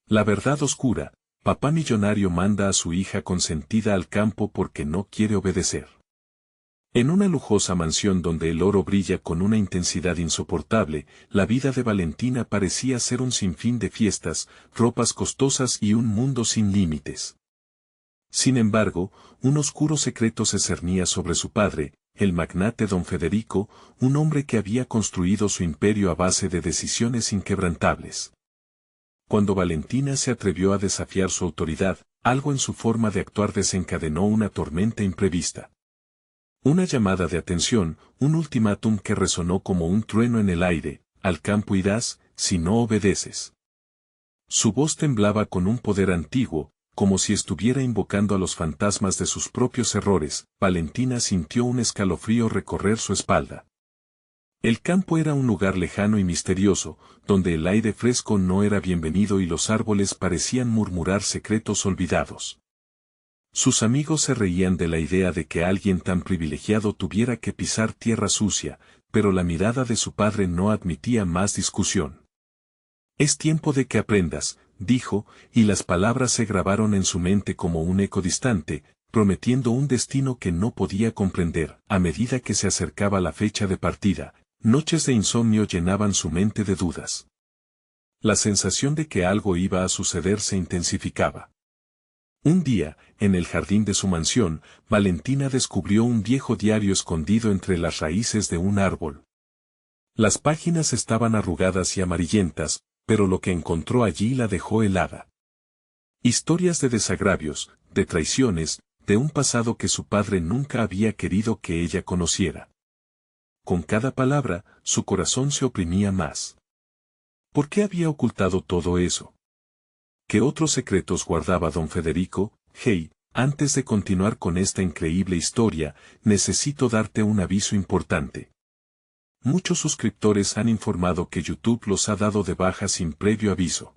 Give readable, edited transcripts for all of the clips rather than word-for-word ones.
La verdad oscura: papá millonario manda a su hija consentida al campo porque no quiere obedecer. En una lujosa mansión donde el oro brilla con una intensidad insoportable, la vida de Valentina parecía ser un sinfín de fiestas, ropas costosas y un mundo sin límites. Sin embargo, un oscuro secreto se cernía sobre su padre, el magnate don Federico, un hombre que había construido su imperio a base de decisiones inquebrantables. Cuando Valentina se atrevió a desafiar su autoridad, algo en su forma de actuar desencadenó una tormenta imprevista. Una llamada de atención, un ultimátum que resonó como un trueno en el aire: al campo irás, si no obedeces. Su voz temblaba con un poder antiguo, como si estuviera invocando a los fantasmas de sus propios errores. Valentina sintió un escalofrío recorrer su espalda. El campo era un lugar lejano y misterioso, donde el aire fresco no era bienvenido y los árboles parecían murmurar secretos olvidados. Sus amigos se reían de la idea de que alguien tan privilegiado tuviera que pisar tierra sucia, pero la mirada de su padre no admitía más discusión. Es tiempo de que aprendas, dijo, y las palabras se grabaron en su mente como un eco distante, prometiendo un destino que no podía comprender. A medida que se acercaba la fecha de partida, noches de insomnio llenaban su mente de dudas. La sensación de que algo iba a suceder se intensificaba. Un día, en el jardín de su mansión, Valentina descubrió un viejo diario escondido entre las raíces de un árbol. Las páginas estaban arrugadas y amarillentas, pero lo que encontró allí la dejó helada. Historias de desagravios, de traiciones, de un pasado que su padre nunca había querido que ella conociera. Con cada palabra, su corazón se oprimía más. ¿Por qué había ocultado todo eso? ¿Qué otros secretos guardaba don Federico? Hey, antes de continuar con esta increíble historia, necesito darte un aviso importante. Muchos suscriptores han informado que YouTube los ha dado de baja sin previo aviso.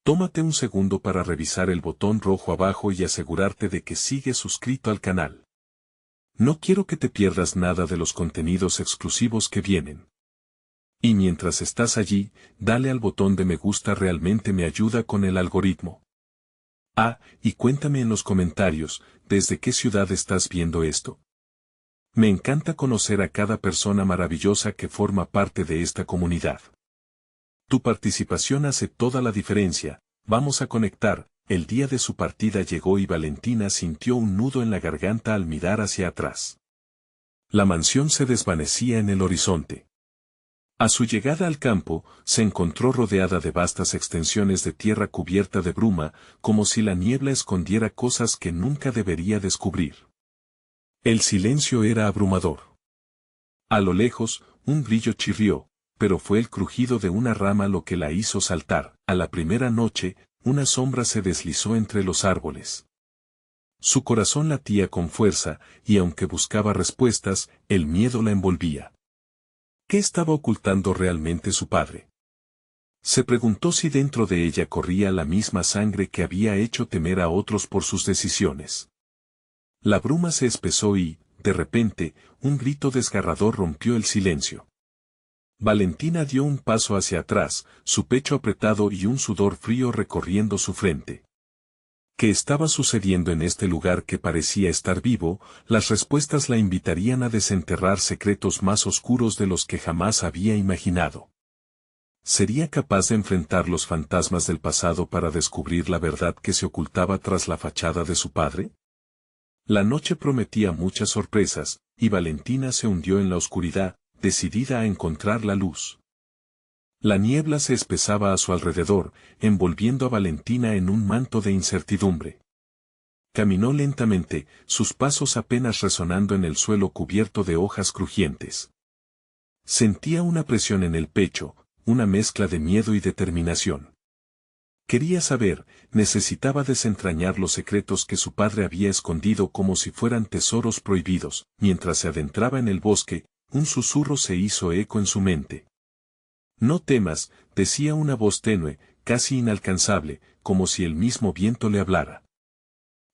Tómate un segundo para revisar el botón rojo abajo y asegurarte de que sigues suscrito al canal. No quiero que te pierdas nada de los contenidos exclusivos que vienen. Y mientras estás allí, dale al botón de me gusta, realmente me ayuda con el algoritmo. Y cuéntame en los comentarios, ¿desde qué ciudad estás viendo esto? Me encanta conocer a cada persona maravillosa que forma parte de esta comunidad. Tu participación hace toda la diferencia. Vamos a conectar. El día de su partida llegó y Valentina sintió un nudo en la garganta al mirar hacia atrás. La mansión se desvanecía en el horizonte. A su llegada al campo, se encontró rodeada de vastas extensiones de tierra cubierta de bruma, como si la niebla escondiera cosas que nunca debería descubrir. El silencio era abrumador. A lo lejos, un grillo chirrió, pero fue el crujido de una rama lo que la hizo saltar. A la primera noche, una sombra se deslizó entre los árboles. Su corazón latía con fuerza, y aunque buscaba respuestas, el miedo la envolvía. ¿Qué estaba ocultando realmente su padre? Se preguntó si dentro de ella corría la misma sangre que había hecho temer a otros por sus decisiones. La bruma se espesó y, de repente, un grito desgarrador rompió el silencio. Valentina dio un paso hacia atrás, su pecho apretado y un sudor frío recorriendo su frente. ¿Qué estaba sucediendo en este lugar que parecía estar vivo? Las respuestas la invitarían a desenterrar secretos más oscuros de los que jamás había imaginado. ¿Sería capaz de enfrentar los fantasmas del pasado para descubrir la verdad que se ocultaba tras la fachada de su padre? La noche prometía muchas sorpresas, y Valentina se hundió en la oscuridad, decidida a encontrar la luz. La niebla se espesaba a su alrededor, envolviendo a Valentina en un manto de incertidumbre. Caminó lentamente, sus pasos apenas resonando en el suelo cubierto de hojas crujientes. Sentía una presión en el pecho, una mezcla de miedo y determinación. Quería saber, necesitaba desentrañar los secretos que su padre había escondido como si fueran tesoros prohibidos. Mientras se adentraba en el bosque, un susurro se hizo eco en su mente. No temas, decía una voz tenue, casi inalcanzable, como si el mismo viento le hablara.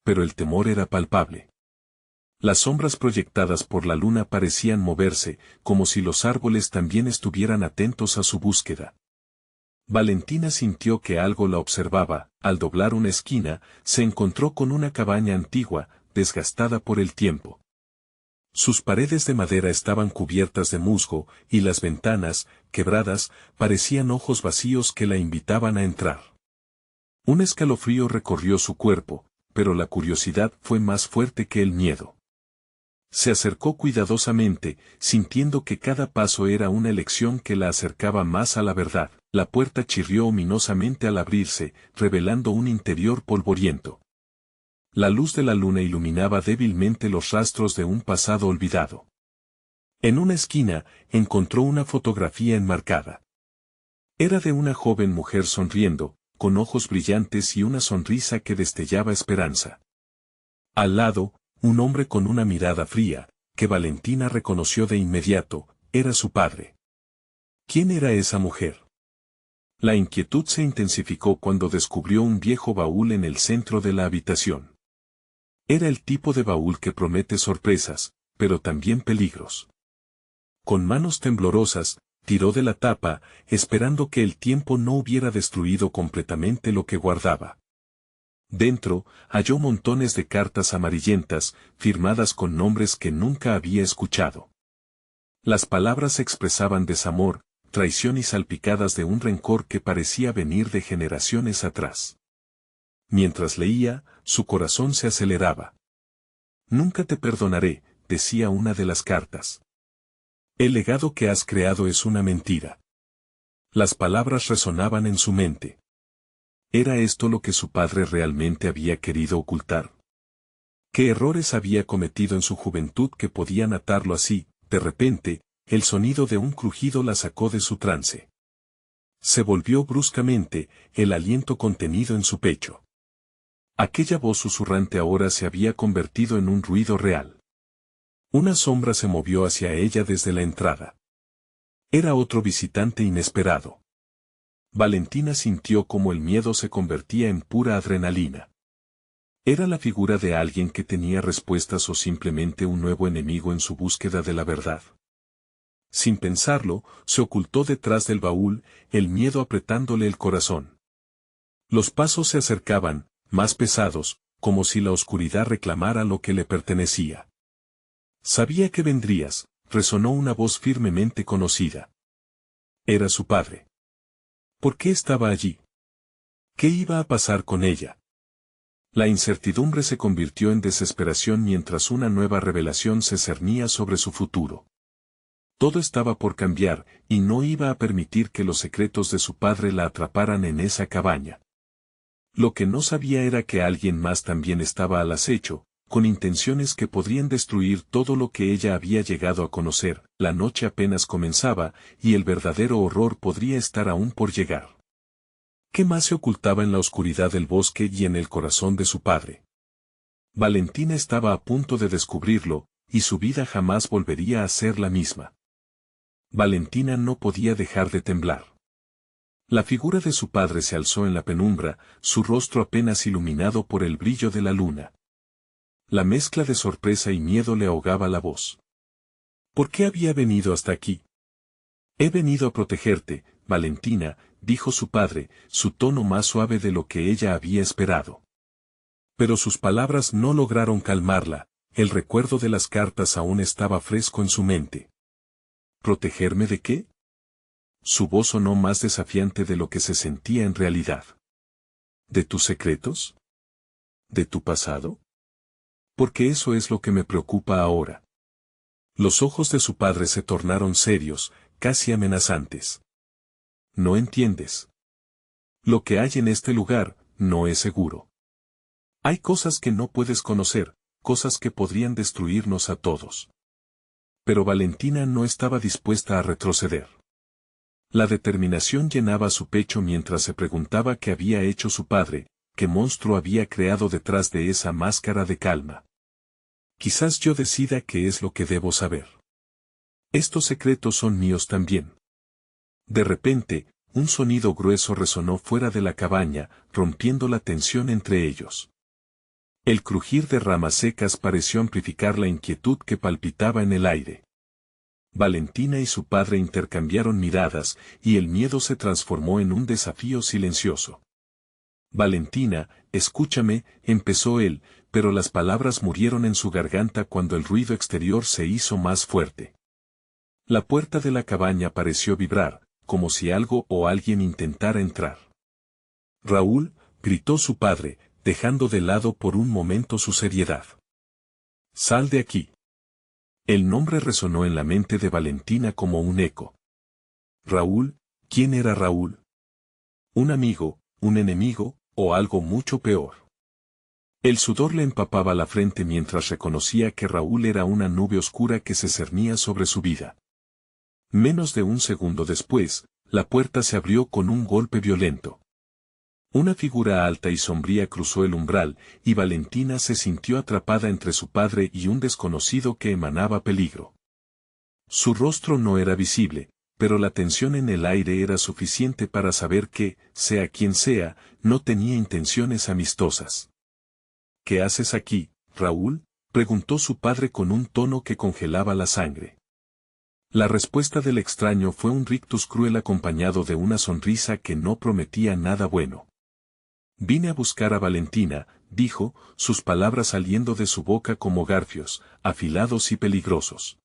Pero el temor era palpable. Las sombras proyectadas por la luna parecían moverse, como si los árboles también estuvieran atentos a su búsqueda. Valentina sintió que algo la observaba. Al doblar una esquina, se encontró con una cabaña antigua, desgastada por el tiempo. Sus paredes de madera estaban cubiertas de musgo, y las ventanas, quebradas, parecían ojos vacíos que la invitaban a entrar. Un escalofrío recorrió su cuerpo, pero la curiosidad fue más fuerte que el miedo. Se acercó cuidadosamente, sintiendo que cada paso era una elección que la acercaba más a la verdad. La puerta chirrió ominosamente al abrirse, revelando un interior polvoriento. La luz de la luna iluminaba débilmente los rastros de un pasado olvidado. En una esquina, encontró una fotografía enmarcada. Era de una joven mujer sonriendo, con ojos brillantes y una sonrisa que destellaba esperanza. Al lado, un hombre con una mirada fría, que Valentina reconoció de inmediato, era su padre. ¿Quién era esa mujer? La inquietud se intensificó cuando descubrió un viejo baúl en el centro de la habitación. Era el tipo de baúl que promete sorpresas, pero también peligros. Con manos temblorosas, tiró de la tapa, esperando que el tiempo no hubiera destruido completamente lo que guardaba. Dentro, halló montones de cartas amarillentas, firmadas con nombres que nunca había escuchado. Las palabras expresaban desamor, traición y salpicadas de un rencor que parecía venir de generaciones atrás. Mientras leía, su corazón se aceleraba. Nunca te perdonaré, decía una de las cartas. El legado que has creado es una mentira. Las palabras resonaban en su mente. ¿Era esto lo que su padre realmente había querido ocultar? ¿Qué errores había cometido en su juventud que podían atarlo así? De repente, el sonido de un crujido la sacó de su trance. Se volvió bruscamente, el aliento contenido en su pecho. Aquella voz susurrante ahora se había convertido en un ruido real. Una sombra se movió hacia ella desde la entrada. Era otro visitante inesperado. Valentina sintió como el miedo se convertía en pura adrenalina. ¿Era la figura de alguien que tenía respuestas o simplemente un nuevo enemigo en su búsqueda de la verdad? Sin pensarlo, se ocultó detrás del baúl, el miedo apretándole el corazón. Los pasos se acercaban, más pesados, como si la oscuridad reclamara lo que le pertenecía. Sabía que vendrías, resonó una voz firmemente conocida. Era su padre. ¿Por qué estaba allí? ¿Qué iba a pasar con ella? La incertidumbre se convirtió en desesperación mientras una nueva revelación se cernía sobre su futuro. Todo estaba por cambiar, y no iba a permitir que los secretos de su padre la atraparan en esa cabaña. Lo que no sabía era que alguien más también estaba al acecho, con intenciones que podrían destruir todo lo que ella había llegado a conocer. La noche apenas comenzaba, y el verdadero horror podría estar aún por llegar. ¿Qué más se ocultaba en la oscuridad del bosque y en el corazón de su padre? Valentina estaba a punto de descubrirlo, y su vida jamás volvería a ser la misma. Valentina no podía dejar de temblar. La figura de su padre se alzó en la penumbra, su rostro apenas iluminado por el brillo de la luna. La mezcla de sorpresa y miedo le ahogaba la voz. ¿Por qué había venido hasta aquí? He venido a protegerte, Valentina, dijo su padre, su tono más suave de lo que ella había esperado. Pero sus palabras no lograron calmarla, el recuerdo de las cartas aún estaba fresco en su mente. ¿Protegerme de qué? Su voz sonó más desafiante de lo que se sentía en realidad. ¿De tus secretos? ¿De tu pasado? Porque eso es lo que me preocupa ahora. Los ojos de su padre se tornaron serios, casi amenazantes. No entiendes. Lo que hay en este lugar, no es seguro. Hay cosas que no puedes conocer, cosas que podrían destruirnos a todos. Pero Valentina no estaba dispuesta a retroceder. La determinación llenaba su pecho mientras se preguntaba qué había hecho su padre, qué monstruo había creado detrás de esa máscara de calma. Quizás yo decida qué es lo que debo saber. Estos secretos son míos también. De repente, un sonido grueso resonó fuera de la cabaña, rompiendo la tensión entre ellos. El crujir de ramas secas pareció amplificar la inquietud que palpitaba en el aire. Valentina y su padre intercambiaron miradas, y el miedo se transformó en un desafío silencioso. Valentina, escúchame, empezó él, pero las palabras murieron en su garganta cuando el ruido exterior se hizo más fuerte. La puerta de la cabaña pareció vibrar, como si algo o alguien intentara entrar. Raúl, gritó su padre, dejando de lado por un momento su seriedad. Sal de aquí. El nombre resonó en la mente de Valentina como un eco. Raúl, ¿quién era Raúl? ¿Un amigo, un enemigo, o algo mucho peor? El sudor le empapaba la frente mientras reconocía que Raúl era una nube oscura que se cernía sobre su vida. Menos de un segundo después, la puerta se abrió con un golpe violento. Una figura alta y sombría cruzó el umbral, y Valentina se sintió atrapada entre su padre y un desconocido que emanaba peligro. Su rostro no era visible, pero la tensión en el aire era suficiente para saber que, sea quien sea, no tenía intenciones amistosas. ¿Qué haces aquí, Raúl?, preguntó su padre con un tono que congelaba la sangre. La respuesta del extraño fue un rictus cruel acompañado de una sonrisa que no prometía nada bueno. Vine a buscar a Valentina, dijo, sus palabras saliendo de su boca como garfios, afilados y peligrosos.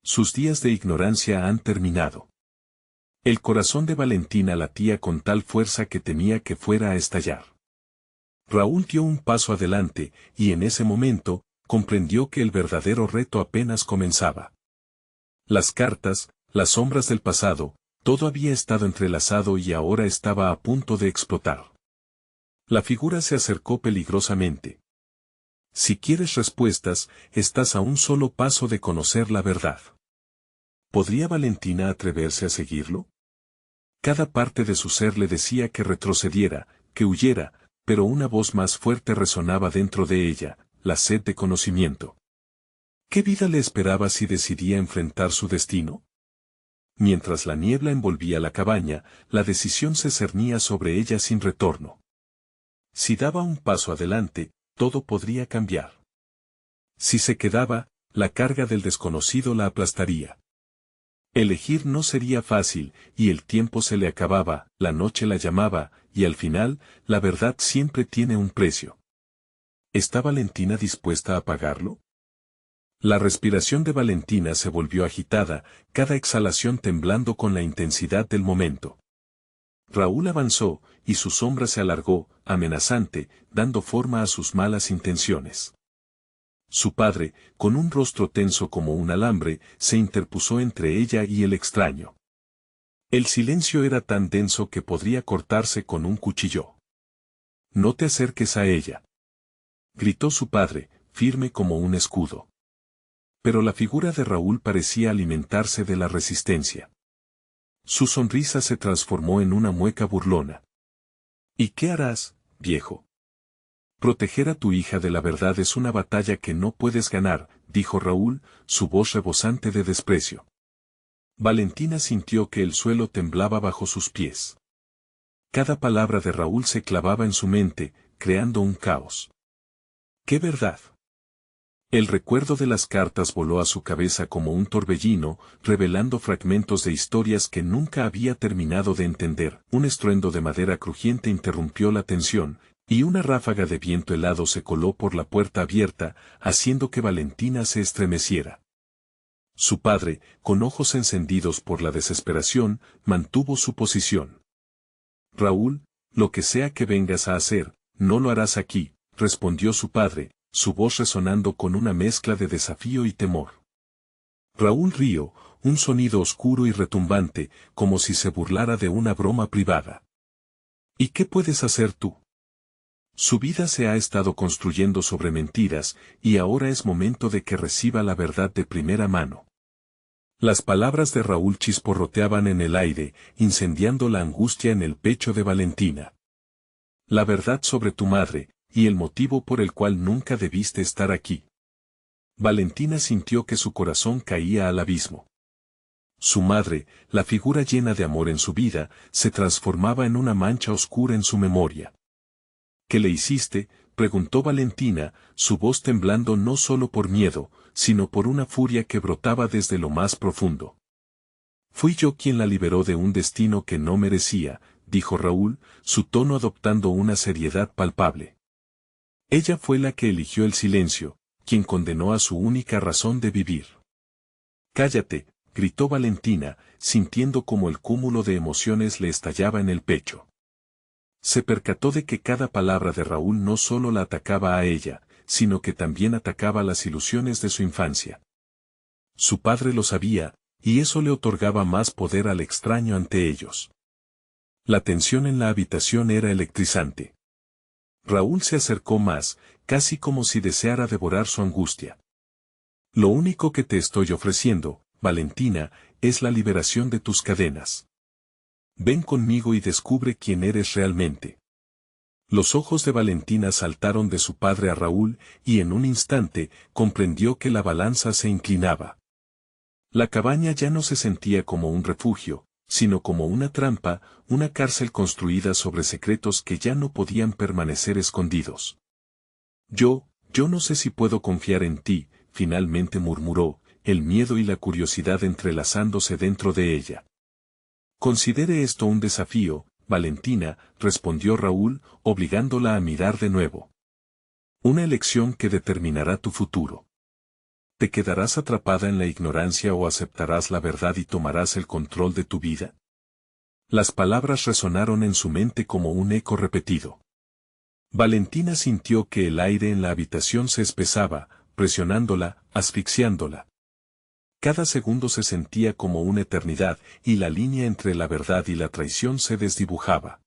Sus días de ignorancia han terminado. El corazón de Valentina latía con tal fuerza que temía que fuera a estallar. Raúl dio un paso adelante, y en ese momento, comprendió que el verdadero reto apenas comenzaba. Las cartas, las sombras del pasado, todo había estado entrelazado y ahora estaba a punto de explotar. La figura se acercó peligrosamente. Si quieres respuestas, estás a un solo paso de conocer la verdad. ¿Podría Valentina atreverse a seguirlo? Cada parte de su ser le decía que retrocediera, que huyera, pero una voz más fuerte resonaba dentro de ella, la sed de conocimiento. ¿Qué vida le esperaba si decidía enfrentar su destino? Mientras la niebla envolvía la cabaña, la decisión se cernía sobre ella sin retorno. Si daba un paso adelante, todo podría cambiar. Si se quedaba, la carga del desconocido la aplastaría. Elegir no sería fácil, y el tiempo se le acababa, la noche la llamaba, y al final, la verdad siempre tiene un precio. ¿Está Valentina dispuesta a pagarlo? La respiración de Valentina se volvió agitada, cada exhalación temblando con la intensidad del momento. Raúl avanzó, y su sombra se alargó, amenazante, dando forma a sus malas intenciones. Su padre, con un rostro tenso como un alambre, se interpuso entre ella y el extraño. El silencio era tan denso que podría cortarse con un cuchillo. «No te acerques a ella», gritó su padre, firme como un escudo. Pero la figura de Raúl parecía alimentarse de la resistencia. Su sonrisa se transformó en una mueca burlona. ¿Y qué harás, viejo? Proteger a tu hija de la verdad es una batalla que no puedes ganar, dijo Raúl, su voz rebosante de desprecio. Valentina sintió que el suelo temblaba bajo sus pies. Cada palabra de Raúl se clavaba en su mente, creando un caos. ¿Qué verdad? El recuerdo de las cartas voló a su cabeza como un torbellino, revelando fragmentos de historias que nunca había terminado de entender. Un estruendo de madera crujiente interrumpió la tensión, y una ráfaga de viento helado se coló por la puerta abierta, haciendo que Valentina se estremeciera. Su padre, con ojos encendidos por la desesperación, mantuvo su posición. Raúl, lo que sea que vengas a hacer, no lo harás aquí, respondió su padre, su voz resonando con una mezcla de desafío y temor. Raúl rió, un sonido oscuro y retumbante, como si se burlara de una broma privada. ¿Y qué puedes hacer tú? Su vida se ha estado construyendo sobre mentiras, y ahora es momento de que reciba la verdad de primera mano. Las palabras de Raúl chisporroteaban en el aire, incendiando la angustia en el pecho de Valentina. La verdad sobre tu madre, y el motivo por el cual nunca debiste estar aquí. Valentina sintió que su corazón caía al abismo. Su madre, la figura llena de amor en su vida, se transformaba en una mancha oscura en su memoria. ¿Qué le hiciste? preguntó Valentina, su voz temblando no solo por miedo, sino por una furia que brotaba desde lo más profundo. Fui yo quien la liberó de un destino que no merecía, dijo Raúl, su tono adoptando una seriedad palpable. Ella fue la que eligió el silencio, quien condenó a su única razón de vivir. Cállate, gritó Valentina, sintiendo como el cúmulo de emociones le estallaba en el pecho. Se percató de que cada palabra de Raúl no solo la atacaba a ella, sino que también atacaba las ilusiones de su infancia. Su padre lo sabía, y eso le otorgaba más poder al extraño ante ellos. La tensión en la habitación era electrizante. Raúl se acercó más, casi como si deseara devorar su angustia. Lo único que te estoy ofreciendo, Valentina, es la liberación de tus cadenas. Ven conmigo y descubre quién eres realmente. Los ojos de Valentina saltaron de su padre a Raúl, y en un instante, comprendió que la balanza se inclinaba. La cabaña ya no se sentía como un refugio, sino como una trampa, una cárcel construida sobre secretos que ya no podían permanecer escondidos. Yo no sé si puedo confiar en ti, finalmente murmuró, el miedo y la curiosidad entrelazándose dentro de ella. Considere esto un desafío, Valentina, respondió Raúl, obligándola a mirar de nuevo. Una elección que determinará tu futuro. ¿Te quedarás atrapada en la ignorancia o aceptarás la verdad y tomarás el control de tu vida? Las palabras resonaron en su mente como un eco repetido. Valentina sintió que el aire en la habitación se espesaba, presionándola, asfixiándola. Cada segundo se sentía como una eternidad, y la línea entre la verdad y la traición se desdibujaba.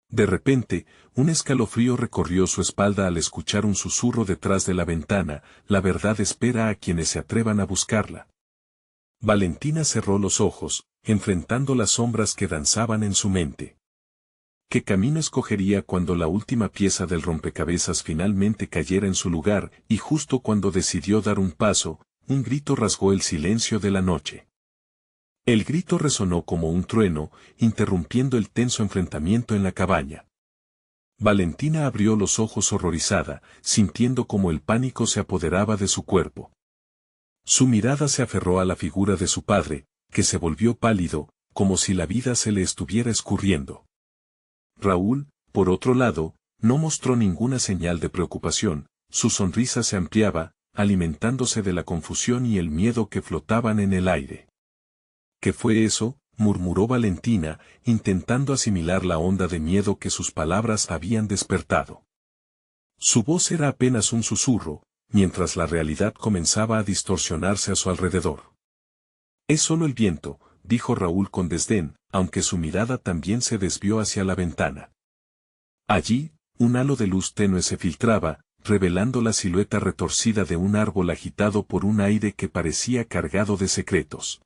De repente, un escalofrío recorrió su espalda al escuchar un susurro detrás de la ventana, la verdad espera a quienes se atrevan a buscarla. Valentina cerró los ojos, enfrentando las sombras que danzaban en su mente. ¿Qué camino escogería cuando la última pieza del rompecabezas finalmente cayera en su lugar, y justo cuando decidió dar un paso, un grito rasgó el silencio de la noche? El grito resonó como un trueno, interrumpiendo el tenso enfrentamiento en la cabaña. Valentina abrió los ojos horrorizada, sintiendo como el pánico se apoderaba de su cuerpo. Su mirada se aferró a la figura de su padre, que se volvió pálido, como si la vida se le estuviera escurriendo. Raúl, por otro lado, no mostró ninguna señal de preocupación, su sonrisa se ampliaba, alimentándose de la confusión y el miedo que flotaban en el aire. ¿Qué fue eso?, murmuró Valentina, intentando asimilar la onda de miedo que sus palabras habían despertado. Su voz era apenas un susurro, mientras la realidad comenzaba a distorsionarse a su alrededor. Es solo el viento, dijo Raúl con desdén, aunque su mirada también se desvió hacia la ventana. Allí, un halo de luz tenue se filtraba, revelando la silueta retorcida de un árbol agitado por un aire que parecía cargado de secretos.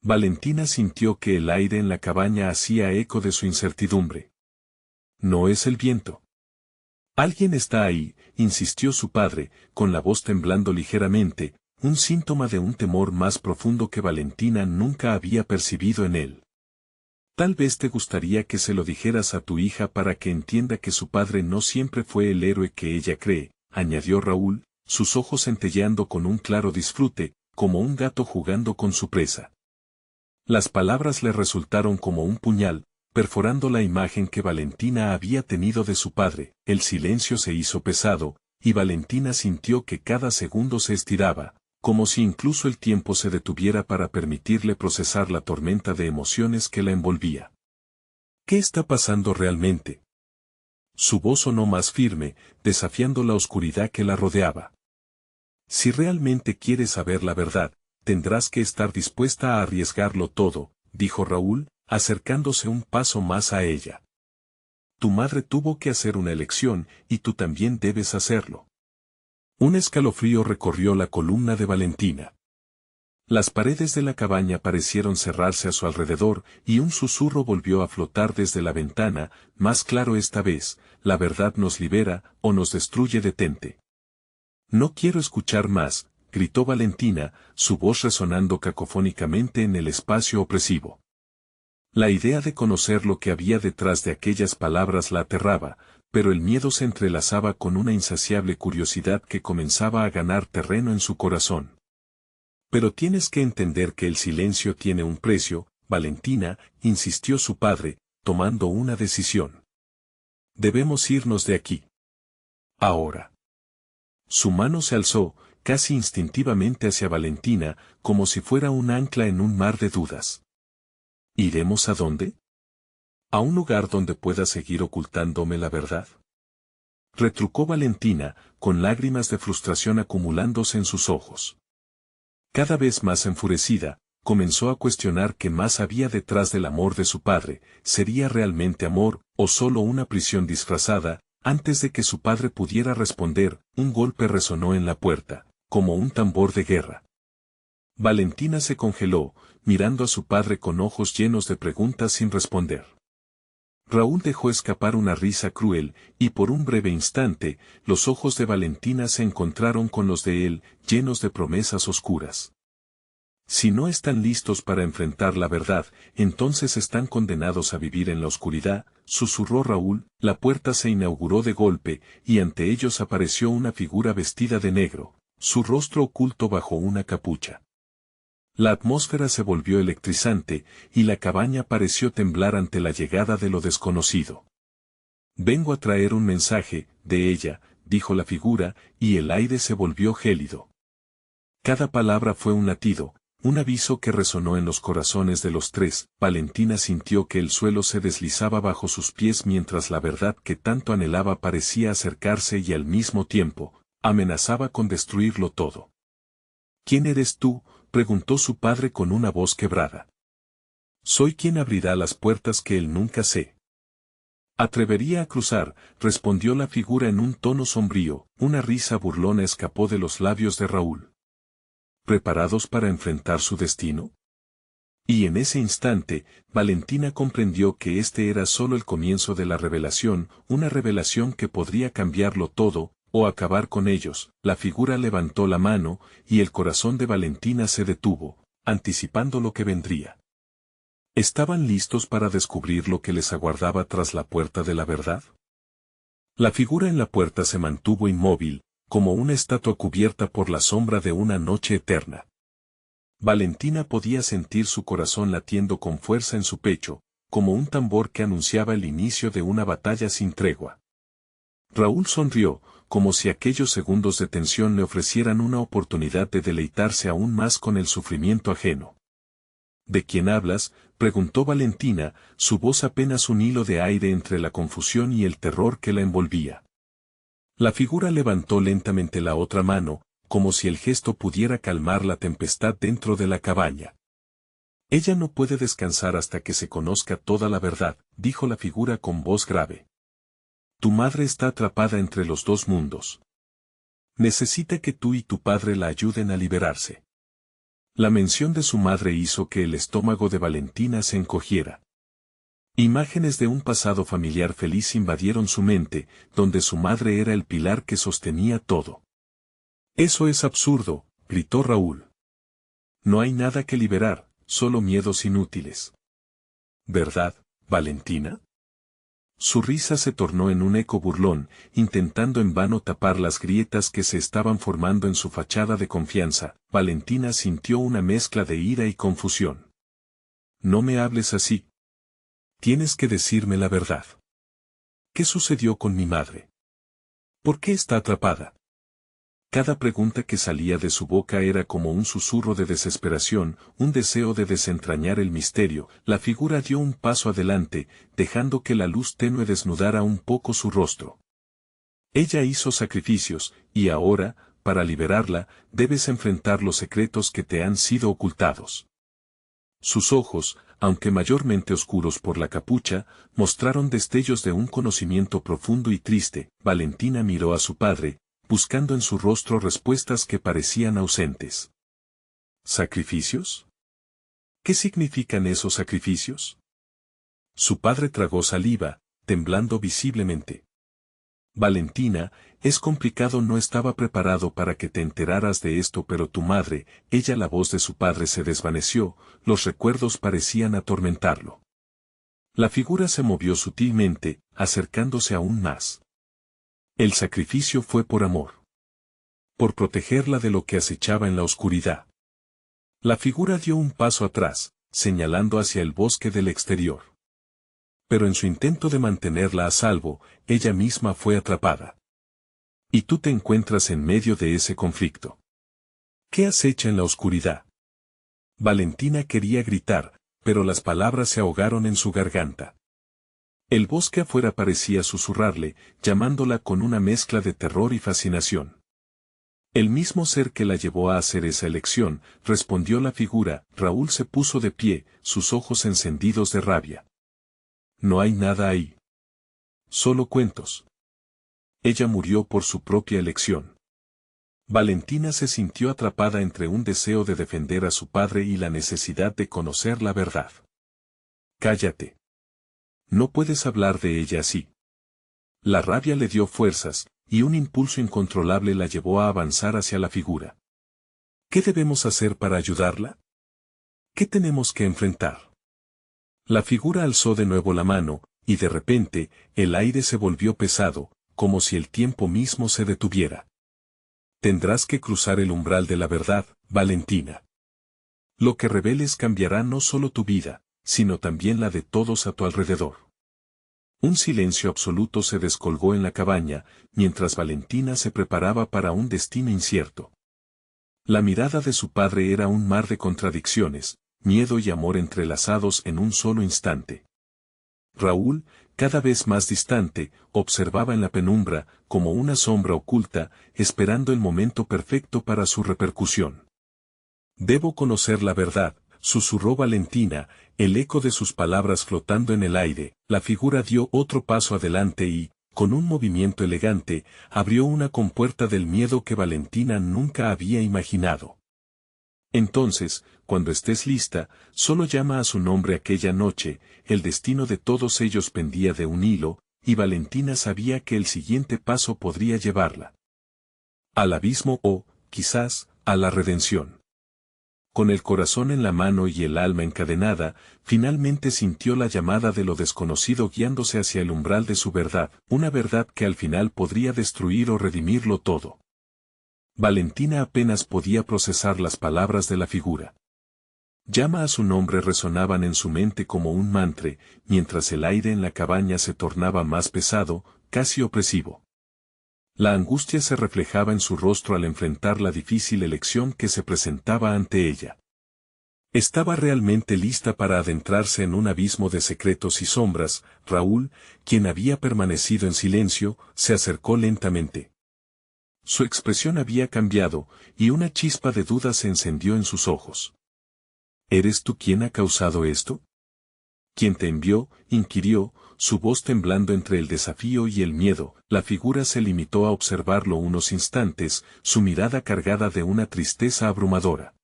Valentina sintió que el aire en la cabaña hacía eco de su incertidumbre. No es el viento. Alguien está ahí, insistió su padre, con la voz temblando ligeramente, un síntoma de un temor más profundo que Valentina nunca había percibido en él. Tal vez te gustaría que se lo dijeras a tu hija para que entienda que su padre no siempre fue el héroe que ella cree, añadió Raúl, sus ojos centelleando con un claro disfrute, como un gato jugando con su presa. Las palabras le resultaron como un puñal, perforando la imagen que Valentina había tenido de su padre. El silencio se hizo pesado, y Valentina sintió que cada segundo se estiraba, como si incluso el tiempo se detuviera para permitirle procesar la tormenta de emociones que la envolvía. ¿Qué está pasando realmente? Su voz sonó más firme, desafiando la oscuridad que la rodeaba. Si realmente quieres saber la verdad, tendrás que estar dispuesta a arriesgarlo todo, dijo Raúl, acercándose un paso más a ella. Tu madre tuvo que hacer una elección, y tú también debes hacerlo. Un escalofrío recorrió la columna de Valentina. Las paredes de la cabaña parecieron cerrarse a su alrededor, y un susurro volvió a flotar desde la ventana, más claro esta vez: la verdad nos libera, o nos destruye, detente. No quiero escuchar más, gritó Valentina, su voz resonando cacofónicamente en el espacio opresivo. La idea de conocer lo que había detrás de aquellas palabras la aterraba, pero el miedo se entrelazaba con una insaciable curiosidad que comenzaba a ganar terreno en su corazón. Pero tienes que entender que el silencio tiene un precio, Valentina, insistió su padre, tomando una decisión. Debemos irnos de aquí. Ahora. Su mano se alzó, casi instintivamente hacia Valentina, como si fuera un ancla en un mar de dudas. ¿Iremos a dónde? ¿A un lugar donde pueda seguir ocultándome la verdad? Retrucó Valentina, con lágrimas de frustración acumulándose en sus ojos. Cada vez más enfurecida, comenzó a cuestionar qué más había detrás del amor de su padre, ¿sería realmente amor, o solo una prisión disfrazada? Antes de que su padre pudiera responder, un golpe resonó en la puerta, como un tambor de guerra. Valentina se congeló, mirando a su padre con ojos llenos de preguntas sin responder. Raúl dejó escapar una risa cruel, y por un breve instante, los ojos de Valentina se encontraron con los de él, llenos de promesas oscuras. Si no están listos para enfrentar la verdad, entonces están condenados a vivir en la oscuridad, susurró Raúl. La puerta se inauguró de golpe, y ante ellos apareció una figura vestida de negro, su rostro oculto bajo una capucha. La atmósfera se volvió electrizante, y la cabaña pareció temblar ante la llegada de lo desconocido. Vengo a traer un mensaje, de ella, dijo la figura, y el aire se volvió gélido. Cada palabra fue un latido, un aviso que resonó en los corazones de los tres. Valentina sintió que el suelo se deslizaba bajo sus pies mientras la verdad que tanto anhelaba parecía acercarse y al mismo tiempo, amenazaba con destruirlo todo. ¿Quién eres tú?, preguntó su padre con una voz quebrada. Soy quien abrirá las puertas que él nunca se atrevería a cruzar, respondió la figura en un tono sombrío. Una risa burlona escapó de los labios de Raúl. ¿Preparados para enfrentar su destino? Y en ese instante, Valentina comprendió que este era solo el comienzo de la revelación, una revelación que podría cambiarlo todo, o acabar con ellos. La figura levantó la mano, y el corazón de Valentina se detuvo, anticipando lo que vendría. ¿Estaban listos para descubrir lo que les aguardaba tras la puerta de la verdad? La figura en la puerta se mantuvo inmóvil, como una estatua cubierta por la sombra de una noche eterna. Valentina podía sentir su corazón latiendo con fuerza en su pecho, como un tambor que anunciaba el inicio de una batalla sin tregua. Raúl sonrió, como si aquellos segundos de tensión le ofrecieran una oportunidad de deleitarse aún más con el sufrimiento ajeno. ¿De quién hablas?, preguntó Valentina, su voz apenas un hilo de aire entre la confusión y el terror que la envolvía. La figura levantó lentamente la otra mano, como si el gesto pudiera calmar la tempestad dentro de la cabaña. Ella no puede descansar hasta que se conozca toda la verdad, dijo la figura con voz grave. Tu madre está atrapada entre los dos mundos. Necesita que tú y tu padre la ayuden a liberarse. La mención de su madre hizo que el estómago de Valentina se encogiera. Imágenes de un pasado familiar feliz invadieron su mente, donde su madre era el pilar que sostenía todo. Eso es absurdo, gritó Raúl. No hay nada que liberar, solo miedos inútiles. ¿Verdad, Valentina? Su risa se tornó en un eco burlón, intentando en vano tapar las grietas que se estaban formando en su fachada de confianza. Valentina sintió una mezcla de ira y confusión. No me hables así. Tienes que decirme la verdad. ¿Qué sucedió con mi madre? ¿Por qué está atrapada? Cada pregunta que salía de su boca era como un susurro de desesperación, un deseo de desentrañar el misterio. La figura dio un paso adelante, dejando que la luz tenue desnudara un poco su rostro. Ella hizo sacrificios, y ahora, para liberarla, debes enfrentar los secretos que te han sido ocultados. Sus ojos, aunque mayormente oscuros por la capucha, mostraron destellos de un conocimiento profundo y triste. Valentina miró a su padre, buscando en su rostro respuestas que parecían ausentes. ¿Sacrificios? ¿Qué significan esos sacrificios? Su padre tragó saliva, temblando visiblemente. Valentina, es complicado, no estaba preparado para que te enteraras de esto, pero tu madre, la voz de su padre se desvaneció, los recuerdos parecían atormentarlo. La figura se movió sutilmente, acercándose aún más. El sacrificio fue por amor. Por protegerla de lo que acechaba en la oscuridad. La figura dio un paso atrás, señalando hacia el bosque del exterior. Pero en su intento de mantenerla a salvo, ella misma fue atrapada. Y tú te encuentras en medio de ese conflicto. ¿Qué acecha en la oscuridad? Valentina quería gritar, pero las palabras se ahogaron en su garganta. El bosque afuera parecía susurrarle, llamándola con una mezcla de terror y fascinación. El mismo ser que la llevó a hacer esa elección, respondió la figura. Raúl se puso de pie, sus ojos encendidos de rabia. No hay nada ahí. Solo cuentos. Ella murió por su propia elección. Valentina se sintió atrapada entre un deseo de defender a su padre y la necesidad de conocer la verdad. Cállate. No puedes hablar de ella así. La rabia le dio fuerzas, y un impulso incontrolable la llevó a avanzar hacia la figura. ¿Qué debemos hacer para ayudarla? ¿Qué tenemos que enfrentar? La figura alzó de nuevo la mano, y de repente, el aire se volvió pesado, como si el tiempo mismo se detuviera. Tendrás que cruzar el umbral de la verdad, Valentina. Lo que reveles cambiará no solo tu vida, sino también la de todos a tu alrededor. Un silencio absoluto se descolgó en la cabaña, mientras Valentina se preparaba para un destino incierto. La mirada de su padre era un mar de contradicciones, miedo y amor entrelazados en un solo instante. Raúl, cada vez más distante, observaba en la penumbra, como una sombra oculta, esperando el momento perfecto para su repercusión. Debo conocer la verdad, susurró Valentina, el eco de sus palabras flotando en el aire. La figura dio otro paso adelante y, con un movimiento elegante, abrió una compuerta del miedo que Valentina nunca había imaginado. Entonces, cuando estés lista, solo llama a su nombre aquella noche. El destino de todos ellos pendía de un hilo, y Valentina sabía que el siguiente paso podría llevarla al abismo o, quizás, a la redención. Con el corazón en la mano y el alma encadenada, finalmente sintió la llamada de lo desconocido guiándose hacia el umbral de su verdad, una verdad que al final podría destruir o redimirlo todo. Valentina apenas podía procesar las palabras de la figura. Llama a su nombre resonaban en su mente como un mantra, mientras el aire en la cabaña se tornaba más pesado, casi opresivo. La angustia se reflejaba en su rostro al enfrentar la difícil elección que se presentaba ante ella. Estaba realmente lista para adentrarse en un abismo de secretos y sombras. Raúl, quien había permanecido en silencio, se acercó lentamente. Su expresión había cambiado, y una chispa de duda se encendió en sus ojos. ¿Eres tú quien ha causado esto? ¿Quién te envió? Inquirió, su voz temblando entre el desafío y el miedo. La figura se limitó a observarlo unos instantes, su mirada cargada de una tristeza abrumadora.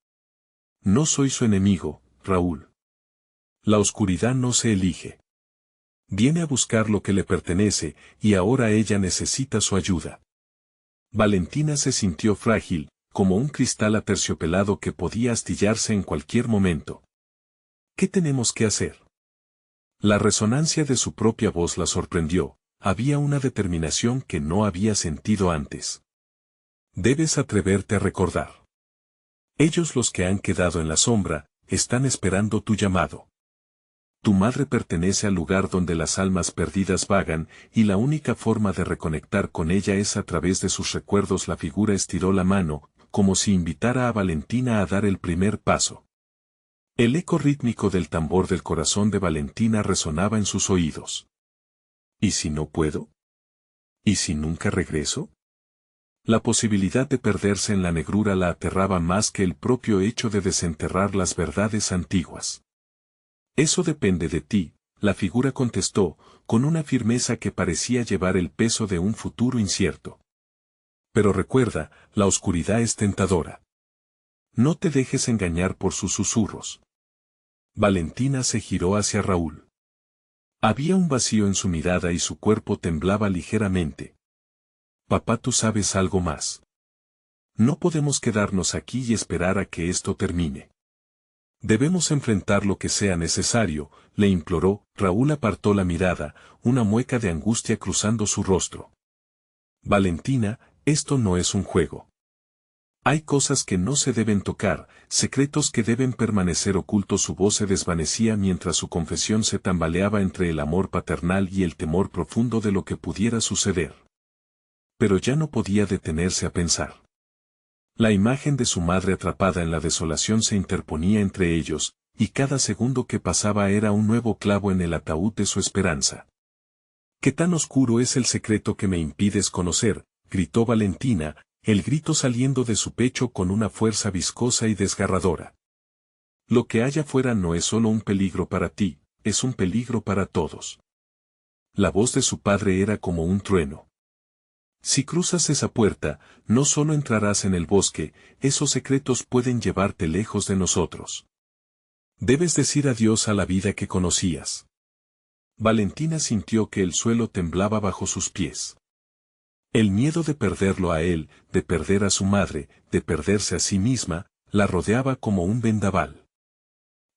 No soy su enemigo, Raúl. La oscuridad no se elige. Viene a buscar lo que le pertenece, y ahora ella necesita su ayuda. Valentina se sintió frágil, como un cristal aterciopelado que podía astillarse en cualquier momento. ¿Qué tenemos que hacer? La resonancia de su propia voz la sorprendió, había una determinación que no había sentido antes. Debes atreverte a recordar. Ellos los que han quedado en la sombra, están esperando tu llamado. Tu madre pertenece al lugar donde las almas perdidas vagan, y la única forma de reconectar con ella es a través de sus recuerdos. La figura estiró la mano, como si invitara a Valentina a dar el primer paso. El eco rítmico del tambor del corazón de Valentina resonaba en sus oídos. ¿Y si no puedo? ¿Y si nunca regreso? La posibilidad de perderse en la negrura la aterraba más que el propio hecho de desenterrar las verdades antiguas. Eso depende de ti, la figura contestó, con una firmeza que parecía llevar el peso de un futuro incierto. Pero recuerda, la oscuridad es tentadora. No te dejes engañar por sus susurros. Valentina se giró hacia Raúl. Había un vacío en su mirada y su cuerpo temblaba ligeramente. Papá, tú sabes algo más. No podemos quedarnos aquí y esperar a que esto termine. Debemos enfrentar lo que sea necesario, le imploró. Raúl apartó la mirada, una mueca de angustia cruzando su rostro. Valentina, esto no es un juego. Hay cosas que no se deben tocar, secretos que deben permanecer ocultos. Su voz se desvanecía mientras su confesión se tambaleaba entre el amor paternal y el temor profundo de lo que pudiera suceder. Pero ya no podía detenerse a pensar. La imagen de su madre atrapada en la desolación se interponía entre ellos, y cada segundo que pasaba era un nuevo clavo en el ataúd de su esperanza. «¿Qué tan oscuro es el secreto que me impides conocer?», gritó Valentina, el grito saliendo de su pecho con una fuerza viscosa y desgarradora. «Lo que hay afuera no es solo un peligro para ti, es un peligro para todos». La voz de su padre era como un trueno. «Si cruzas esa puerta, no solo entrarás en el bosque, esos secretos pueden llevarte lejos de nosotros. Debes decir adiós a la vida que conocías». Valentina sintió que el suelo temblaba bajo sus pies. El miedo de perderlo a él, de perder a su madre, de perderse a sí misma, la rodeaba como un vendaval.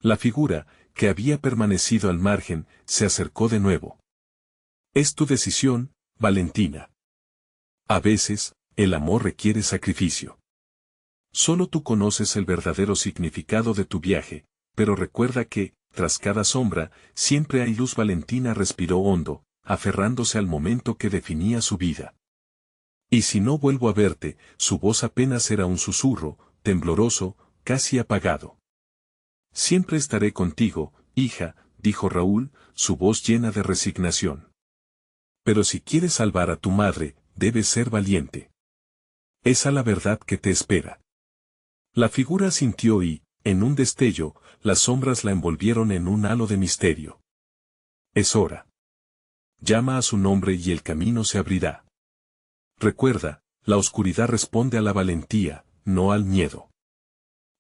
La figura, que había permanecido al margen, se acercó de nuevo. «Es tu decisión, Valentina. A veces, el amor requiere sacrificio. Solo tú conoces el verdadero significado de tu viaje, pero recuerda que, tras cada sombra, siempre hay luz». Valentina respiró hondo, aferrándose al momento que definía su vida. «Y si no vuelvo a verte», su voz apenas era un susurro, tembloroso, casi apagado. «Siempre estaré contigo, hija», dijo Raúl, su voz llena de resignación. «Pero si quieres salvar a tu madre, debes ser valiente. Esa la verdad que te espera». La figura asintió y, en un destello, las sombras la envolvieron en un halo de misterio. «Es hora. Llama a su nombre y el camino se abrirá. Recuerda, la oscuridad responde a la valentía, no al miedo».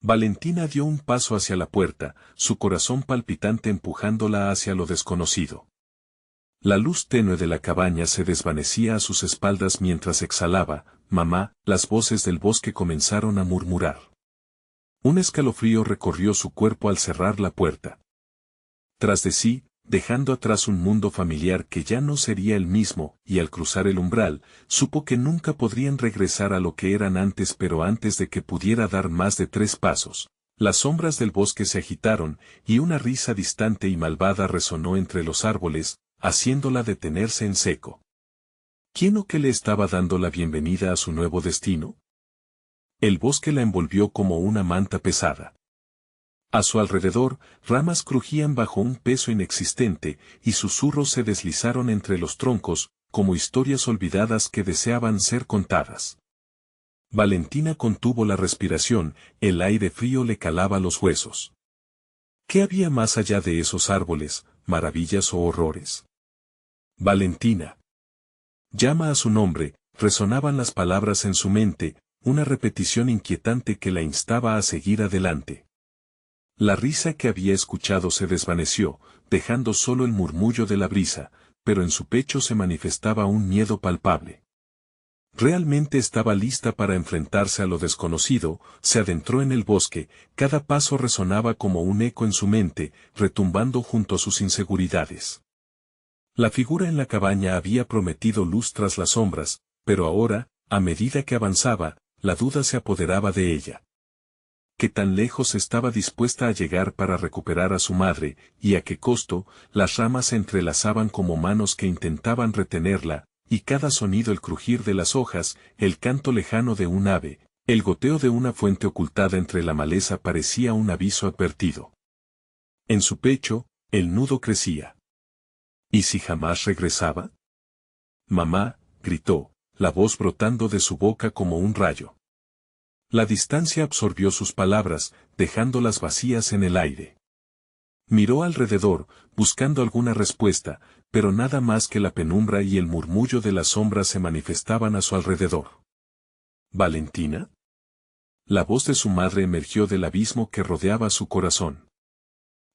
Valentina dio un paso hacia la puerta, su corazón palpitante empujándola hacia lo desconocido. La luz tenue de la cabaña se desvanecía a sus espaldas mientras exhalaba. «Mamá», las voces del bosque comenzaron a murmurar. Un escalofrío recorrió su cuerpo al cerrar la puerta. Tras de sí, dejando atrás un mundo familiar que ya no sería el mismo, y al cruzar el umbral, supo que nunca podrían regresar a lo que eran antes. Pero antes de que pudiera dar más de 3 pasos, las sombras del bosque se agitaron, y una risa distante y malvada resonó entre los árboles, haciéndola detenerse en seco. ¿Quién o qué le estaba dando la bienvenida a su nuevo destino? El bosque la envolvió como una manta pesada. A su alrededor, ramas crujían bajo un peso inexistente, y susurros se deslizaron entre los troncos, como historias olvidadas que deseaban ser contadas. Valentina contuvo la respiración, el aire frío le calaba los huesos. ¿Qué había más allá de esos árboles, maravillas o horrores? «Valentina. Llama a su nombre», resonaban las palabras en su mente, una repetición inquietante que la instaba a seguir adelante. La risa que había escuchado se desvaneció, dejando solo el murmullo de la brisa, pero en su pecho se manifestaba un miedo palpable. Realmente estaba lista para enfrentarse a lo desconocido. Se adentró en el bosque, cada paso resonaba como un eco en su mente, retumbando junto a sus inseguridades. La figura en la cabaña había prometido luz tras las sombras, pero ahora, a medida que avanzaba, la duda se apoderaba de ella. ¿Qué tan lejos estaba dispuesta a llegar para recuperar a su madre, y a qué costo? Las ramas se entrelazaban como manos que intentaban retenerla, y cada sonido, el crujir de las hojas, el canto lejano de un ave, el goteo de una fuente ocultada entre la maleza parecía un aviso advertido. En su pecho, el nudo crecía. ¿Y si jamás regresaba? «Mamá», gritó, la voz brotando de su boca como un rayo. La distancia absorbió sus palabras, dejándolas vacías en el aire. Miró alrededor, buscando alguna respuesta, pero nada más que la penumbra y el murmullo de las sombras se manifestaban a su alrededor. «¿Valentina?». La voz de su madre emergió del abismo que rodeaba su corazón.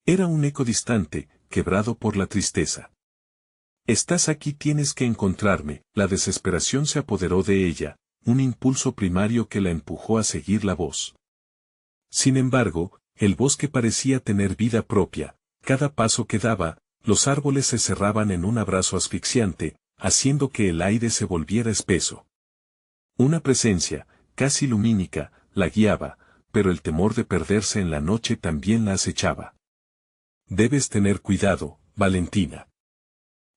Era un eco distante, quebrado por la tristeza. «Estás aquí, tienes que encontrarme». La desesperación se apoderó de ella, un impulso primario que la empujó a seguir la voz. Sin embargo, El bosque parecía tener vida propia, cada paso que daba, los árboles se cerraban en un abrazo asfixiante, haciendo que el aire se volviera espeso. Una presencia, casi lumínica, la guiaba, pero el temor de perderse en la noche también la acechaba. Debes tener cuidado, Valentina.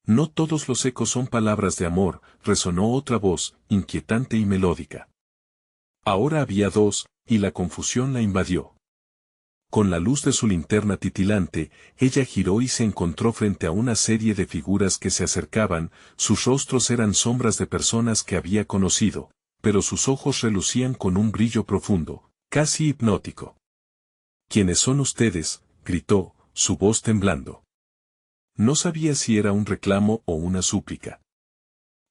No todos los ecos son palabras de amor, resonó otra voz, inquietante y melódica. Ahora había dos, y la confusión la invadió. Con la luz de su linterna titilante, ella giró y se encontró frente a una serie de figuras que se acercaban, sus rostros eran sombras de personas que había conocido, pero sus ojos relucían con un brillo profundo, casi hipnótico. ¿Quiénes son ustedes?, gritó, su voz temblando. No sabía si era un reclamo o una súplica.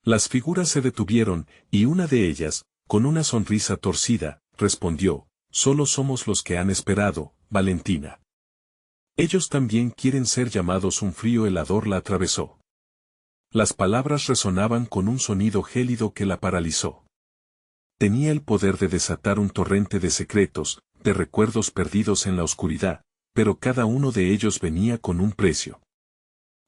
Las figuras se detuvieron, y una de ellas, con una sonrisa torcida, respondió, «Solo somos los que han esperado, Valentina». Ellos también quieren ser llamados. Un frío helador la atravesó. Las palabras resonaban con un sonido gélido que la paralizó. Tenía el poder de desatar un torrente de secretos, de recuerdos perdidos en la oscuridad, pero cada uno de ellos venía con un precio.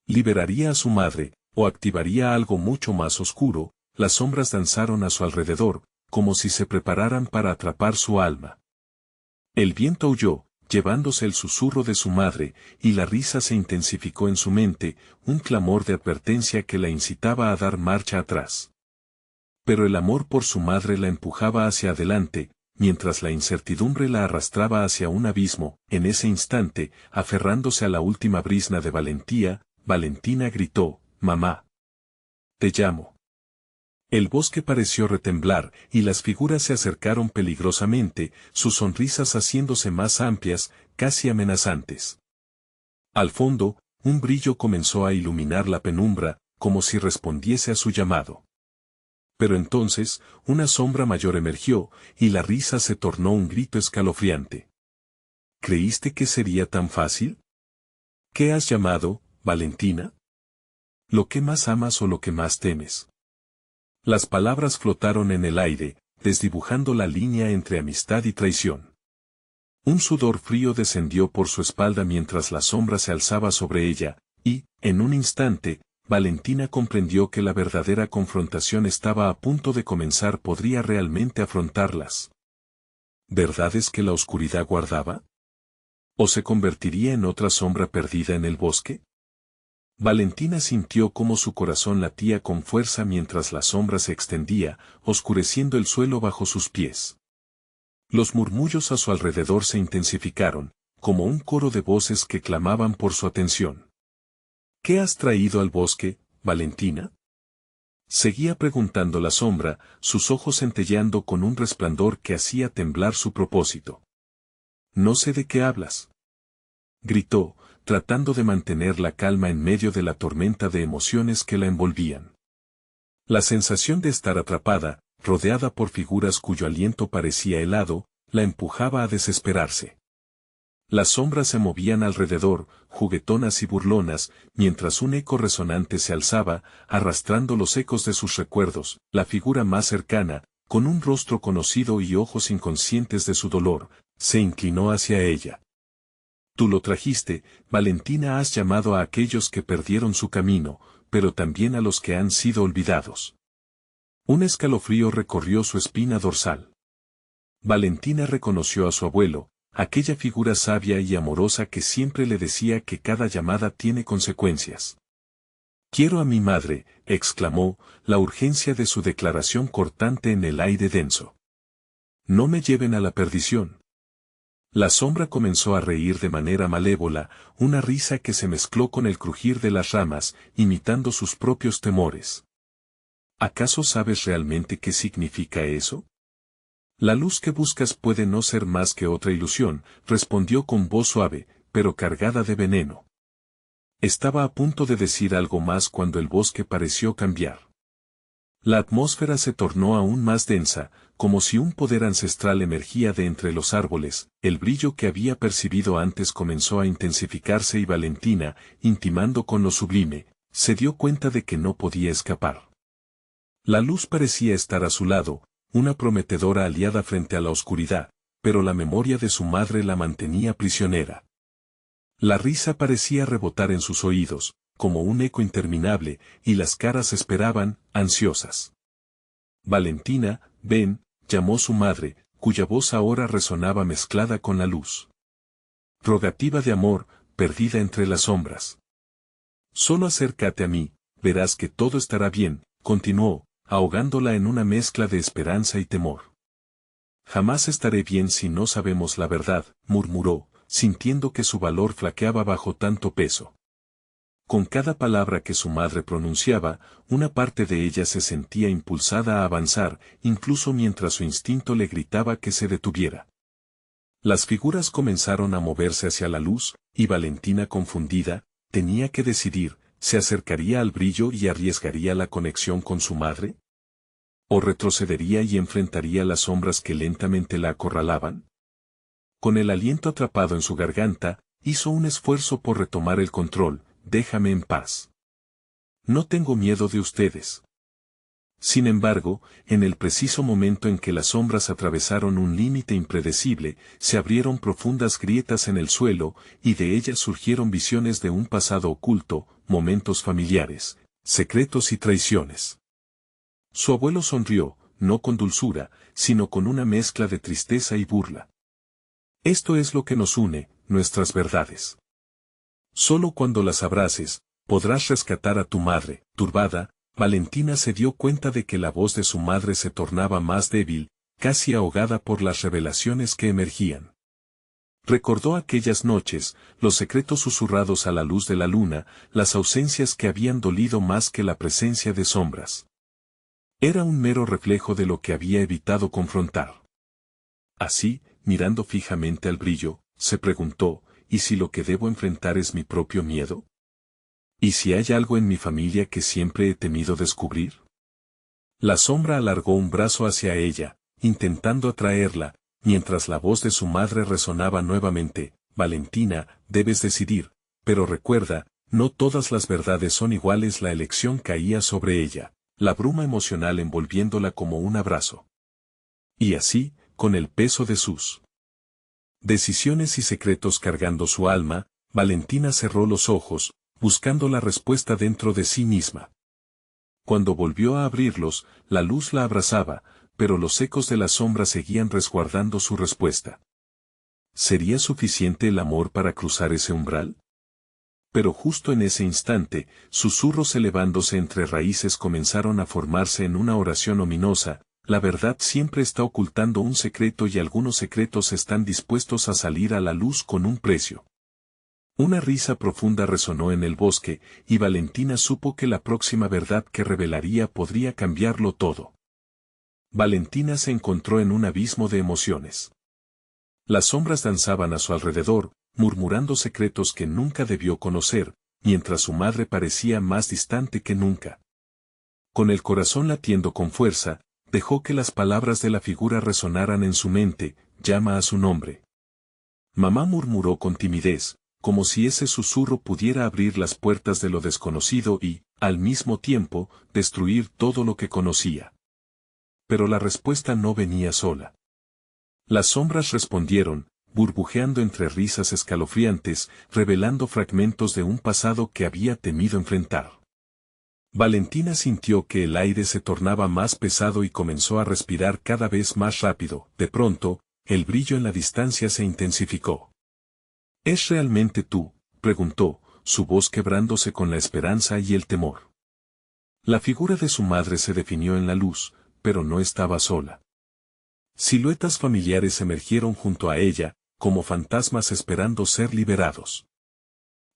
Liberaría a su madre, o activaría algo mucho más oscuro. Las sombras danzaron a su alrededor, como si se prepararan para atrapar su alma. El viento aulló, llevándose el susurro de su madre, y la risa se intensificó en su mente, un clamor de advertencia que la incitaba a dar marcha atrás. Pero el amor por su madre la empujaba hacia adelante, mientras la incertidumbre la arrastraba hacia un abismo. En ese instante, aferrándose a la última brizna de valentía, Valentina gritó, «Mamá. Te llamo». El bosque pareció retemblar, y las figuras se acercaron peligrosamente, sus sonrisas haciéndose más amplias, casi amenazantes. Al fondo, un brillo comenzó a iluminar la penumbra, como si respondiese a su llamado. Pero entonces, una sombra mayor emergió, y la risa se tornó un grito escalofriante. ¿Creíste que sería tan fácil? ¿Qué has llamado, Valentina? ¿Lo que más amas o lo que más temes? Las palabras flotaron en el aire, desdibujando la línea entre amistad y traición. Un sudor frío descendió por su espalda mientras la sombra se alzaba sobre ella, y, en un instante, Valentina comprendió que la verdadera confrontación estaba a punto de comenzar. ¿Podría realmente afrontarlas? ¿Verdad es que la oscuridad guardaba? ¿O se convertiría en otra sombra perdida en el bosque? Valentina sintió cómo su corazón latía con fuerza mientras la sombra se extendía, oscureciendo el suelo bajo sus pies. Los murmullos a su alrededor se intensificaron, como un coro de voces que clamaban por su atención. ¿Qué has traído al bosque, Valentina? Seguía preguntando la sombra, sus ojos centelleando con un resplandor que hacía temblar su propósito. No sé de qué hablas. Gritó, tratando de mantener la calma en medio de la tormenta de emociones que la envolvían. La sensación de estar atrapada, rodeada por figuras cuyo aliento parecía helado, la empujaba a desesperarse. Las sombras se movían alrededor, juguetonas y burlonas, mientras un eco resonante se alzaba, arrastrando los ecos de sus recuerdos. La figura más cercana, con un rostro conocido y ojos inconscientes de su dolor, se inclinó hacia ella. Tú lo trajiste, Valentina. Has llamado a aquellos que perdieron su camino, pero también a los que han sido olvidados. Un escalofrío recorrió su espina dorsal. Valentina reconoció a su abuelo, aquella figura sabia y amorosa que siempre le decía que cada llamada tiene consecuencias. Quiero a mi madre, exclamó, la urgencia de su declaración cortante en el aire denso. No me lleven a la perdición. La sombra comenzó a reír de manera malévola, una risa que se mezcló con el crujir de las ramas, imitando sus propios temores. ¿Acaso sabes realmente qué significa eso? La luz que buscas puede no ser más que otra ilusión, respondió con voz suave, pero cargada de veneno. Estaba a punto de decir algo más cuando el bosque pareció cambiar. La atmósfera se tornó aún más densa, como si un poder ancestral emergía de entre los árboles. El brillo que había percibido antes comenzó a intensificarse y Valentina, intimando con lo sublime, se dio cuenta de que no podía escapar. La luz parecía estar a su lado, una prometedora aliada frente a la oscuridad, pero la memoria de su madre la mantenía prisionera. La risa parecía rebotar en sus oídos, como un eco interminable, y las caras esperaban, ansiosas. Valentina, ven, llamó su madre, cuya voz ahora resonaba mezclada con la luz. Rogativa de amor, perdida entre las sombras. Solo acércate a mí, verás que todo estará bien, continuó, ahogándola en una mezcla de esperanza y temor. Jamás estaré bien si no sabemos la verdad, murmuró, sintiendo que su valor flaqueaba bajo tanto peso. Con cada palabra que su madre pronunciaba, una parte de ella se sentía impulsada a avanzar, incluso mientras su instinto le gritaba que se detuviera. Las figuras comenzaron a moverse hacia la luz, y Valentina, confundida, tenía que decidir, ¿se acercaría al brillo y arriesgaría la conexión con su madre? ¿O retrocedería y enfrentaría las sombras que lentamente la acorralaban? Con el aliento atrapado en su garganta, hizo un esfuerzo por retomar el control. Déjame en paz. No tengo miedo de ustedes. Sin embargo, en el preciso momento en que las sombras atravesaron un límite impredecible, se abrieron profundas grietas en el suelo, y de ellas surgieron visiones de un pasado oculto, momentos familiares, secretos y traiciones. Su abuelo sonrió, no con dulzura, sino con una mezcla de tristeza y burla. Esto es lo que nos une, nuestras verdades. Solo cuando las abraces, podrás rescatar a tu madre. Turbada, Valentina se dio cuenta de que la voz de su madre se tornaba más débil, casi ahogada por las revelaciones que emergían. Recordó aquellas noches, los secretos susurrados a la luz de la luna, las ausencias que habían dolido más que la presencia de sombras. Era un mero reflejo de lo que había evitado confrontar. Así, mirando fijamente al brillo, se preguntó, ¿y si lo que debo enfrentar es mi propio miedo? ¿Y si hay algo en mi familia que siempre he temido descubrir? La sombra alargó un brazo hacia ella, intentando atraerla, mientras la voz de su madre resonaba nuevamente, Valentina, debes decidir, pero recuerda, no todas las verdades son iguales. La elección caía sobre ella, la bruma emocional envolviéndola como un abrazo. Y así, con el peso de sus decisiones y secretos cargando su alma, Valentina cerró los ojos, buscando la respuesta dentro de sí misma. Cuando volvió a abrirlos, la luz la abrazaba, pero los ecos de la sombra seguían resguardando su respuesta. ¿Sería suficiente el amor para cruzar ese umbral? Pero justo en ese instante, susurros elevándose entre raíces comenzaron a formarse en una oración ominosa. La verdad siempre está ocultando un secreto y algunos secretos están dispuestos a salir a la luz con un precio. Una risa profunda resonó en el bosque, y Valentina supo que la próxima verdad que revelaría podría cambiarlo todo. Valentina se encontró en un abismo de emociones. Las sombras danzaban a su alrededor, murmurando secretos que nunca debió conocer, mientras su madre parecía más distante que nunca. Con el corazón latiendo con fuerza, dejó que las palabras de la figura resonaran en su mente, llama a su nombre. Mamá, murmuró con timidez, como si ese susurro pudiera abrir las puertas de lo desconocido y, al mismo tiempo, destruir todo lo que conocía. Pero la respuesta no venía sola. Las sombras respondieron, burbujeando entre risas escalofriantes, revelando fragmentos de un pasado que había temido enfrentar. Valentina sintió que el aire se tornaba más pesado y comenzó a respirar cada vez más rápido. De pronto, el brillo en la distancia se intensificó. ¿Es realmente tú?, preguntó, su voz quebrándose con la esperanza y el temor. La figura de su madre se definió en la luz, pero no estaba sola. Siluetas familiares emergieron junto a ella, como fantasmas esperando ser liberados.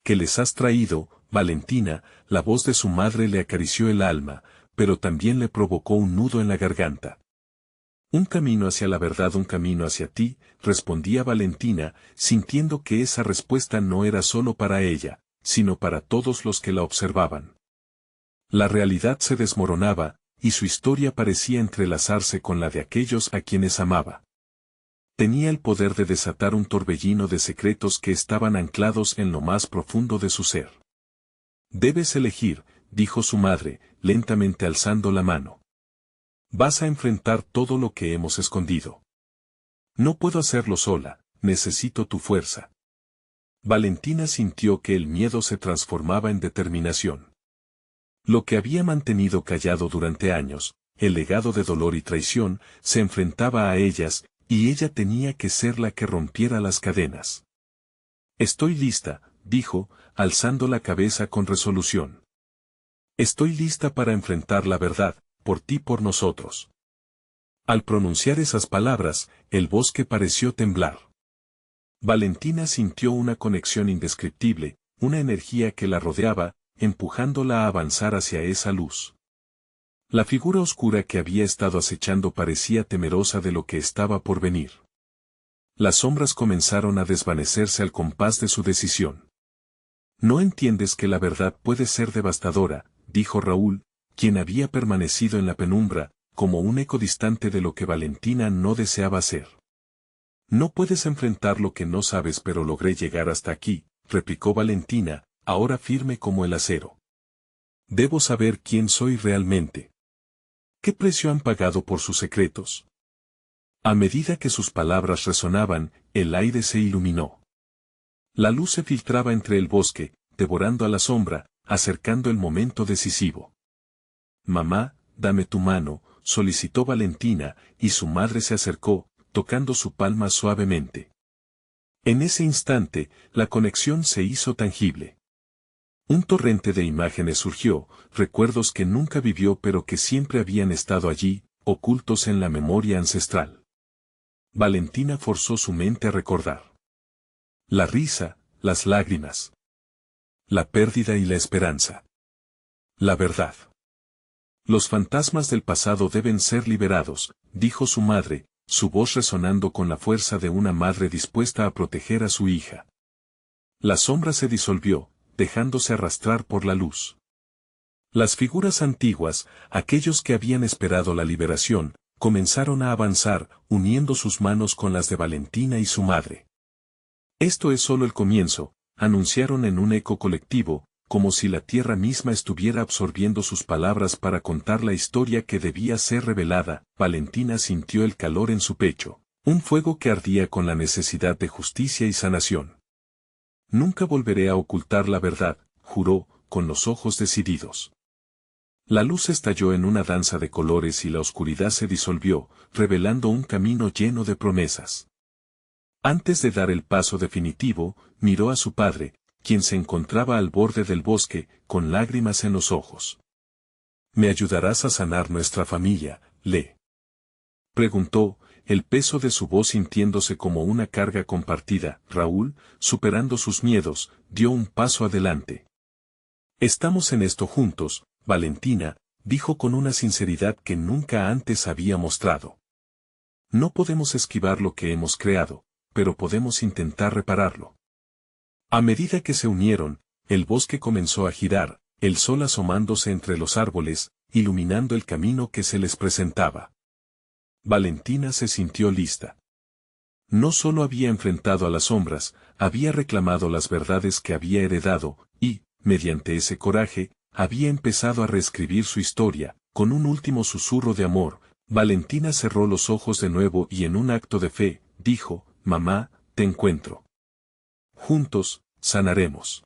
¿Qué les has traído, Valentina? La voz de su madre le acarició el alma, pero también le provocó un nudo en la garganta. Un camino hacia la verdad, un camino hacia ti, respondía Valentina, sintiendo que esa respuesta no era solo para ella, sino para todos los que la observaban. La realidad se desmoronaba, y su historia parecía entrelazarse con la de aquellos a quienes amaba. Tenía el poder de desatar un torbellino de secretos que estaban anclados en lo más profundo de su ser. Debes elegir, dijo su madre, lentamente alzando la mano. Vas a enfrentar todo lo que hemos escondido. No puedo hacerlo sola, necesito tu fuerza. Valentina sintió que el miedo se transformaba en determinación. Lo que había mantenido callado durante años, el legado de dolor y traición, se enfrentaba a ellas, y ella tenía que ser la que rompiera las cadenas. Estoy lista, dijo, alzando la cabeza con resolución. Estoy lista para enfrentar la verdad, por ti, por nosotros. Al pronunciar esas palabras, el bosque pareció temblar. Valentina sintió una conexión indescriptible, una energía que la rodeaba, empujándola a avanzar hacia esa luz. La figura oscura que había estado acechando parecía temerosa de lo que estaba por venir. Las sombras comenzaron a desvanecerse al compás de su decisión. No entiendes que la verdad puede ser devastadora, dijo Raúl, quien había permanecido en la penumbra, como un eco distante de lo que Valentina no deseaba hacer. No puedes enfrentar lo que no sabes, pero logré llegar hasta aquí, replicó Valentina, ahora firme como el acero. Debo saber quién soy realmente. ¿Qué precio han pagado por sus secretos? A medida que sus palabras resonaban, el aire se iluminó. La luz se filtraba entre el bosque, devorando a la sombra, acercando el momento decisivo. Mamá, dame tu mano, solicitó Valentina, y su madre se acercó, tocando su palma suavemente. En ese instante, la conexión se hizo tangible. Un torrente de imágenes surgió, recuerdos que nunca vivió pero que siempre habían estado allí, ocultos en la memoria ancestral. Valentina forzó su mente a recordar. La risa, las lágrimas. La pérdida y la esperanza. La verdad. Los fantasmas del pasado deben ser liberados, dijo su madre, su voz resonando con la fuerza de una madre dispuesta a proteger a su hija. La sombra se disolvió, dejándose arrastrar por la luz. Las figuras antiguas, aquellos que habían esperado la liberación, comenzaron a avanzar, uniendo sus manos con las de Valentina y su madre. Esto es solo el comienzo, anunciaron en un eco colectivo, como si la tierra misma estuviera absorbiendo sus palabras para contar la historia que debía ser revelada. Valentina sintió el calor en su pecho, un fuego que ardía con la necesidad de justicia y sanación. Nunca volveré a ocultar la verdad, juró, con los ojos decididos. La luz estalló en una danza de colores y la oscuridad se disolvió, revelando un camino lleno de promesas. Antes de dar el paso definitivo, miró a su padre, quien se encontraba al borde del bosque, con lágrimas en los ojos. ¿Me ayudarás a sanar nuestra familia, Le? Preguntó, el peso de su voz sintiéndose como una carga compartida. Raúl, superando sus miedos, dio un paso adelante. Estamos en esto juntos, Valentina, dijo con una sinceridad que nunca antes había mostrado. No podemos esquivar lo que hemos creado, pero podemos intentar repararlo. A medida que se unieron, el bosque comenzó a girar, el sol asomándose entre los árboles, iluminando el camino que se les presentaba. Valentina se sintió lista. No solo había enfrentado a las sombras, había reclamado las verdades que había heredado, y, mediante ese coraje, había empezado a reescribir su historia, con un último susurro de amor. Valentina cerró los ojos de nuevo y en un acto de fe, dijo, mamá, te encuentro. Juntos, sanaremos.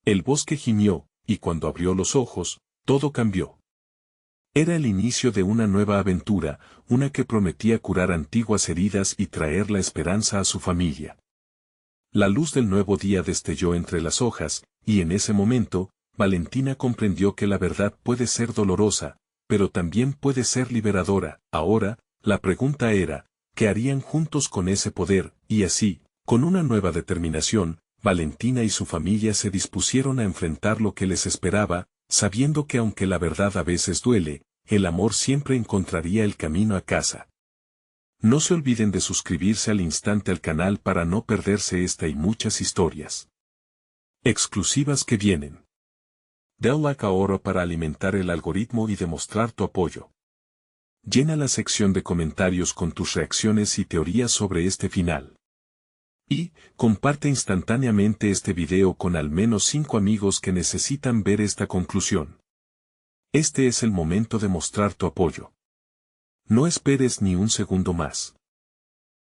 El bosque gimió, y cuando abrió los ojos, todo cambió. Era el inicio de una nueva aventura, una que prometía curar antiguas heridas y traer la esperanza a su familia. La luz del nuevo día destelló entre las hojas, y en ese momento, Valentina comprendió que la verdad puede ser dolorosa, pero también puede ser liberadora. Ahora, la pregunta era, ¿qué harían juntos con ese poder? Y así, con una nueva determinación, Valentina y su familia se dispusieron a enfrentar lo que les esperaba, sabiendo que aunque la verdad a veces duele, el amor siempre encontraría el camino a casa. No se olviden de suscribirse al instante al canal para no perderse esta y muchas historias exclusivas que vienen. Dale like ahora para alimentar el algoritmo y demostrar tu apoyo. Llena la sección de comentarios con tus reacciones y teorías sobre este final. Y, comparte instantáneamente este video con al menos 5 amigos que necesitan ver esta conclusión. Este es el momento de mostrar tu apoyo. No esperes ni un segundo más.